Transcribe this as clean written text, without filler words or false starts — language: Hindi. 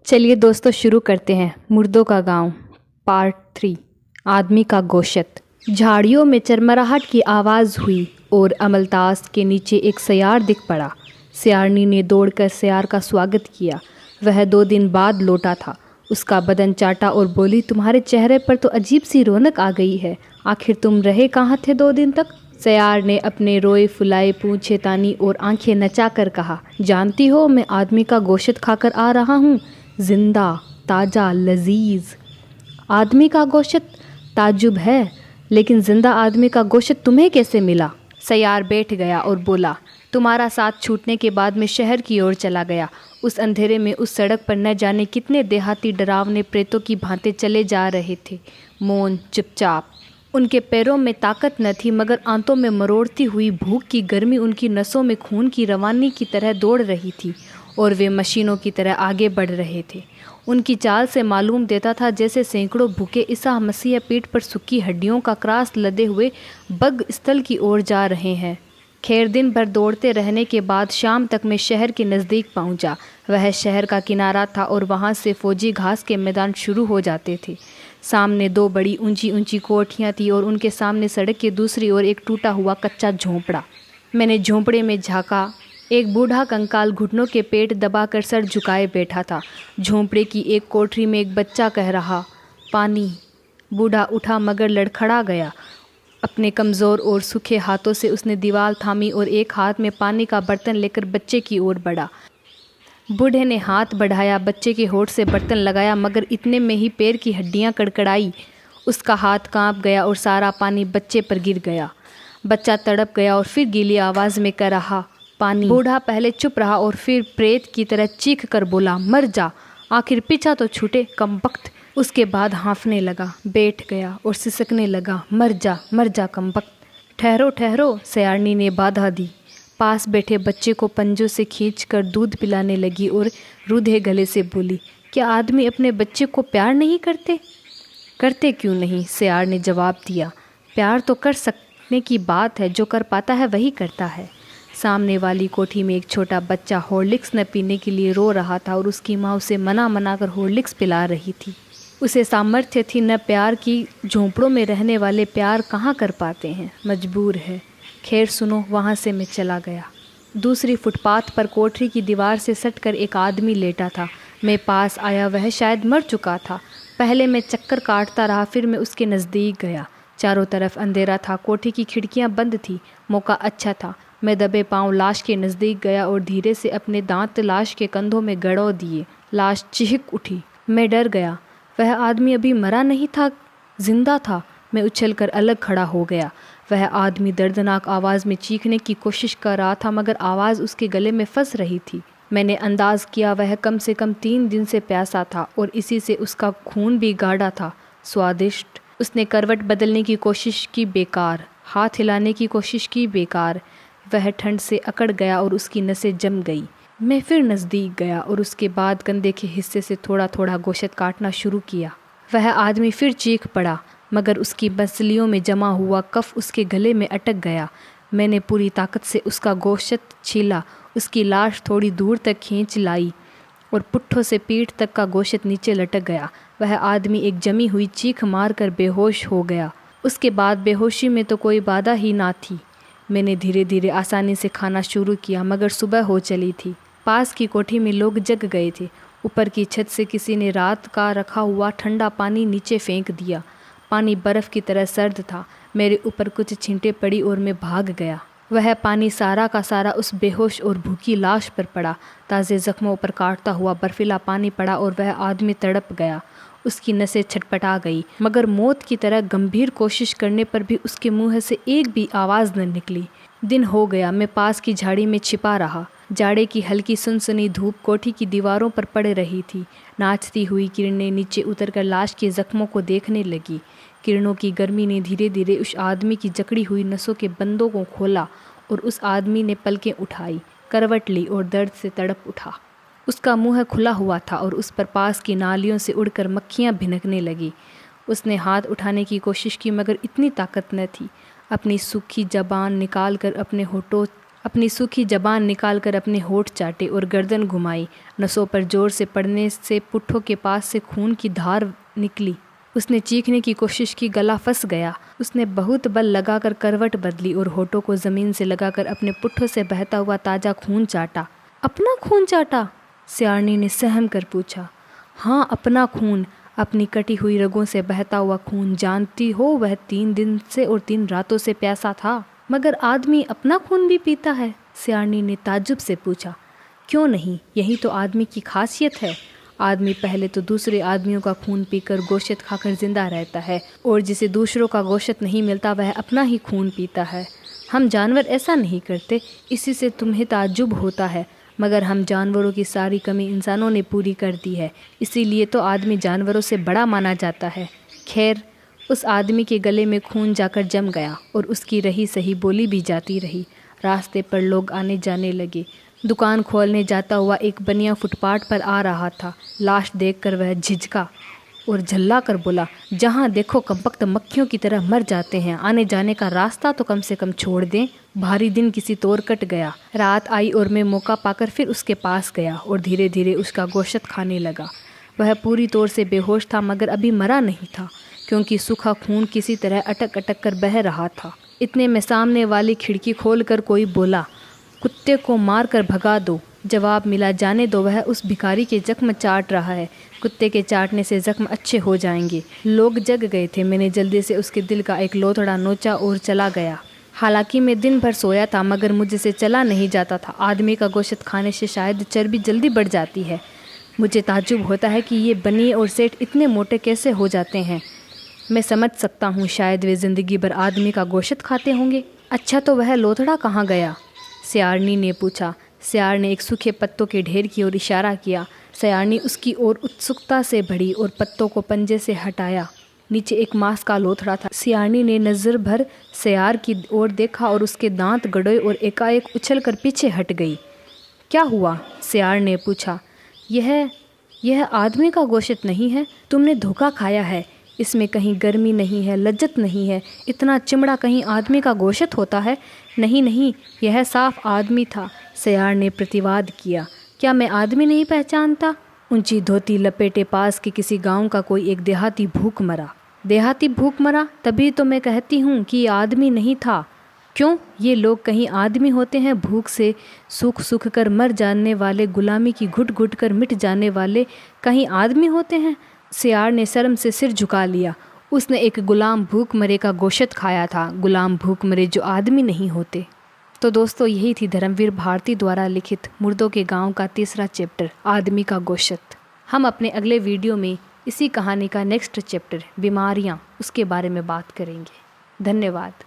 चलिए दोस्तों शुरू करते हैं। मुर्दों का गांव पार्ट 3। आदमी का गोश्त। झाड़ियों में चरमराहट की आवाज़ हुई और अमलतास के नीचे एक सयार दिख पड़ा। सयारनी ने दौड़कर सयार का स्वागत किया। वह 2 दिन बाद लौटा था। उसका बदन चाटा और बोली, तुम्हारे चेहरे पर तो अजीब सी रौनक आ गई है। आखिर तुम रहे कहाँ थे 2 दिन तक? सयार ने अपने रोए फुलाए पूंछे तानी और आंखें नचा कर कहा, जानती हो मैं आदमी का गोश्त खाकर आ रहा हूँ। जिंदा, ताज़ा, लजीज। आदमी का गोश्त? ताज्जुब है, लेकिन जिंदा आदमी का गोश्त तुम्हें कैसे मिला? सयार बैठ गया और बोला, तुम्हारा साथ छूटने के बाद मैं शहर की ओर चला गया। उस अंधेरे में उस सड़क पर न जाने कितने देहाती डरावने प्रेतों की भांति चले जा रहे थे, मौन, चुपचाप। उनके पैरों में ताकत न थी, मगर आंतों में मरोड़ती हुई भूख की गर्मी उनकी नसों में खून की रवानी की तरह दौड़ रही थी और वे मशीनों की तरह आगे बढ़ रहे थे। उनकी चाल से मालूम देता था जैसे सैकड़ों भूखे ईसा मसीह पीठ पर सूखी हड्डियों का क्रास लदे हुए बग स्थल की ओर जा रहे हैं। खैर, दिन भर दौड़ते रहने के बाद शाम तक मैं शहर के नज़दीक पहुंचा। वह शहर का किनारा था और वहां से फौजी घास के मैदान शुरू हो जाते थे। सामने 2 बड़ी ऊंची ऊंची कोठियां थी और उनके सामने सड़क के दूसरी ओर एक टूटा हुआ कच्चा झोंपड़ा। मैंने झोंपड़े में झांका। एक बूढ़ा कंकाल घुटनों के पेट दबाकर सर झुकाए बैठा था। झोंपड़े की एक कोठरी में एक बच्चा कह रहा, पानी। बूढ़ा उठा मगर लड़खड़ा गया। अपने कमज़ोर और सूखे हाथों से उसने दीवार थामी और एक हाथ में पानी का बर्तन लेकर बच्चे की ओर बढ़ा। बूढ़े ने हाथ बढ़ाया, बच्चे के होठ से बर्तन लगाया, मगर इतने में ही पैर की हड्डियां कड़कड़ाई। उसका हाथ कांप गया और सारा पानी बच्चे पर गिर गया। बच्चा तड़प गया और फिर गीली आवाज़ में कह रहा, पानी। बूढ़ा पहले चुप रहा और फिर प्रेत की तरह चीख कर बोला, मर जा, आखिर पीछा तो छूटे कमबख्त। उसके बाद हाँफने लगा, बैठ गया और सिसकने लगा, मर जा कमबख्त। ठहरो ठहरो, सयारनी ने बाधा दी। पास बैठे बच्चे को पंजों से खींचकर दूध पिलाने लगी और रूधे गले से बोली, क्या आदमी अपने बच्चे को प्यार नहीं करते? करते क्यों नहीं, सयार ने जवाब दिया। प्यार तो कर सकने की बात है, जो कर पाता है वही करता है। सामने वाली कोठी में एक छोटा बच्चा हॉर्लिक्स न पीने के लिए रो रहा था और उसकी माँ उसे मना कर हॉर्लिक्स पिला रही थी। उसे सामर्थ्य थी न प्यार की। झोंपड़ों में रहने वाले प्यार कहाँ कर पाते हैं, मजबूर है। खैर सुनो, वहाँ से मैं चला गया। दूसरी फुटपाथ पर कोठरी की दीवार से सटकर एक आदमी लेटा था। मैं पास आया, वह शायद मर चुका था। पहले मैं चक्कर काटता रहा, फिर मैं उसके नज़दीक गया। चारों तरफ अंधेरा था, कोठी की खिड़कियाँ बंद थी। मौका अच्छा था। मैं दबे पांव लाश के नज़दीक गया और धीरे से अपने दांत लाश के कंधों में गड़ो दिए। लाश चीख उठी। मैं डर गया। वह आदमी अभी मरा नहीं था, जिंदा था। मैं उछलकर अलग खड़ा हो गया। वह आदमी दर्दनाक आवाज़ में चीखने की कोशिश कर रहा था, मगर आवाज़ उसके गले में फंस रही थी। मैंने अंदाज किया वह कम से कम 3 दिन से प्यासा था और इसी से उसका खून भी गाढ़ा था, स्वादिष्ट। उसने करवट बदलने की कोशिश की, बेकार। हाथ हिलाने की कोशिश की, बेकार। वह ठंड से अकड़ गया और उसकी नसें जम गई। मैं फिर नज़दीक गया और उसके बाद कंधे के हिस्से से थोड़ा थोड़ा गोश्त काटना शुरू किया। वह आदमी फिर चीख पड़ा, मगर उसकी बसलियों में जमा हुआ कफ उसके गले में अटक गया। मैंने पूरी ताकत से उसका गोश्त छीला, उसकी लाश थोड़ी दूर तक खींच लाई और पुट्ठों से पीठ तक का गोश्त नीचे लटक गया। वह आदमी एक जमी हुई चीख मार कर बेहोश हो गया। उसके बाद बेहोशी में तो कोई बाधा ही ना थी। मैंने धीरे धीरे आसानी से खाना शुरू किया, मगर सुबह हो चली थी। पास की कोठी में लोग जग गए थे। ऊपर की छत से किसी ने रात का रखा हुआ ठंडा पानी नीचे फेंक दिया। पानी बर्फ़ की तरह सर्द था। मेरे ऊपर कुछ छींटे पड़ी और मैं भाग गया। वह पानी सारा का सारा उस बेहोश और भूखी लाश पर पड़ा। ताज़े ज़ख्मों पर काटता हुआ बर्फीला पानी पड़ा और वह आदमी तड़प गया। उसकी नसें छटपटा गई, मगर मौत की तरह गंभीर कोशिश करने पर भी उसके मुंह से एक भी आवाज़ न निकली। दिन हो गया। मैं पास की झाड़ी में छिपा रहा। जाड़े की हल्की सुनसनी धूप कोठी की दीवारों पर पड़ रही थी। नाचती हुई किरणें नीचे उतरकर लाश के ज़ख्मों को देखने लगी। किरणों की गर्मी ने धीरे धीरे उस आदमी की जकड़ी हुई नसों के बंदों को खोला और उस आदमी ने पलकें उठाई, करवट ली और दर्द से तड़प उठा। उसका मुंह खुला हुआ था और उस पर पास की नालियों से उड़कर मक्खियाँ भिनकने लगी। उसने हाथ उठाने की कोशिश की, मगर इतनी ताकत न थी। अपनी सूखी जबान निकालकर अपनी सूखी जबान निकालकर अपने होठ चाटे और गर्दन घुमाई। नसों पर जोर से पड़ने से पुट्ठों के पास से खून की धार निकली। उसने चीखने की कोशिश की, गला फंस गया। उसने बहुत बल लगाकर करवट बदली और होठों को ज़मीन से लगाकर अपने पुट्ठों से बहता हुआ ताज़ा खून चाटा। अपना खून चाटा? सियारनी ने सहम कर पूछा। हाँ, अपना खून, अपनी कटी हुई रगों से बहता हुआ खून। जानती हो, वह 3 दिन से और 3 रातों से प्यासा था। मगर आदमी अपना खून भी पीता है? सियारनी ने ताज्जुब से पूछा। क्यों नहीं, यही तो आदमी की खासियत है। आदमी पहले तो दूसरे आदमियों का खून पीकर गोश्त खाकर जिंदा रहता है, और जिसे दूसरों का गोश्त नहीं मिलता वह अपना ही खून पीता है। हम जानवर ऐसा नहीं करते, इसी से तुम्हें ताज्जुब होता है। मगर हम जानवरों की सारी कमी इंसानों ने पूरी कर दी है, इसीलिए तो आदमी जानवरों से बड़ा माना जाता है। खैर, उस आदमी के गले में खून जाकर जम गया और उसकी रही सही बोली भी जाती रही। रास्ते पर लोग आने जाने लगे। दुकान खोलने जाता हुआ एक बनिया फुटपाथ पर आ रहा था। लाश देखकर वह झिझका और झल्ला कर बोला, जहाँ देखो कमबख्त मक्खियों की तरह मर जाते हैं, आने जाने का रास्ता तो कम से कम छोड़ दें। भारी दिन किसी तौर कट गया। रात आई और मैं मौका पाकर फिर उसके पास गया और धीरे धीरे उसका गोश्त खाने लगा। वह पूरी तौर से बेहोश था, मगर अभी मरा नहीं था, क्योंकि सूखा खून किसी तरह अटक अटक कर बह रहा था। इतने में सामने वाली खिड़की खोलकर कोई बोला, कुत्ते को मार कर भगा दो। जवाब मिला, जाने दो, वह उस भिखारी के जख्म चाट रहा है। कुत्ते के चाटने से जख्म अच्छे हो जाएंगे। लोग जग गए थे। मैंने जल्दी से उसके दिल का एक लोथड़ा नोचा और चला गया। हालांकि मैं दिन भर सोया था, मगर मुझसे चला नहीं जाता था। आदमी का गोश्त खाने से शायद चर्बी जल्दी बढ़ जाती है। मुझे ताज्जुब होता है कि ये बनिए और सेठ इतने मोटे कैसे हो जाते हैं। मैं समझ सकता हूँ, शायद वे ज़िंदगी भर आदमी का गोश्त खाते होंगे। अच्छा, तो वह लोथड़ा कहाँ गया? सियारनी ने पूछा। सियार ने एक सूखे पत्तों के ढेर की ओर इशारा किया। सियारनी उसकी ओर उत्सुकता से बढ़ी और पत्तों को पंजे से हटाया। नीचे एक मांस का लोथड़ा था। सियारनी ने नज़र भर सियार की ओर देखा और उसके दांत गड़ोए और एकाएक उछल कर पीछे हट गई। क्या हुआ? सियार ने पूछा। यह आदमी का गोश्त नहीं है। तुमने धोखा खाया है। इसमें कहीं गर्मी नहीं है, लज्जत नहीं है। इतना चिमड़ा कहीं आदमी का गोश्त होता है? नहीं नहीं, यह साफ आदमी था। सियार ने प्रतिवाद किया। क्या मैं आदमी नहीं पहचानता? ऊंची धोती लपेटे पास के किसी गांव का कोई एक देहाती भूख मरा। देहाती भूख मरा? तभी तो मैं कहती हूँ कि ये आदमी नहीं था। क्यों? ये लोग कहीं आदमी होते हैं? भूख से सूख सूख कर मर जाने वाले, गुलामी की घुट घुट कर मिट जाने वाले कहीं आदमी होते हैं? सियार ने शर्म से सिर झुका लिया। उसने एक गुलाम भूखमरे का गोश्त खाया था। गुलाम भूखमरे जो आदमी नहीं होते। तो दोस्तों, यही थी धर्मवीर भारती द्वारा लिखित मुर्दों के गांव का 3रा चैप्टर, आदमी का गोश्त। हम अपने अगले वीडियो में इसी कहानी का नेक्स्ट चैप्टर, बीमारियां, उसके बारे में बात करेंगे। धन्यवाद।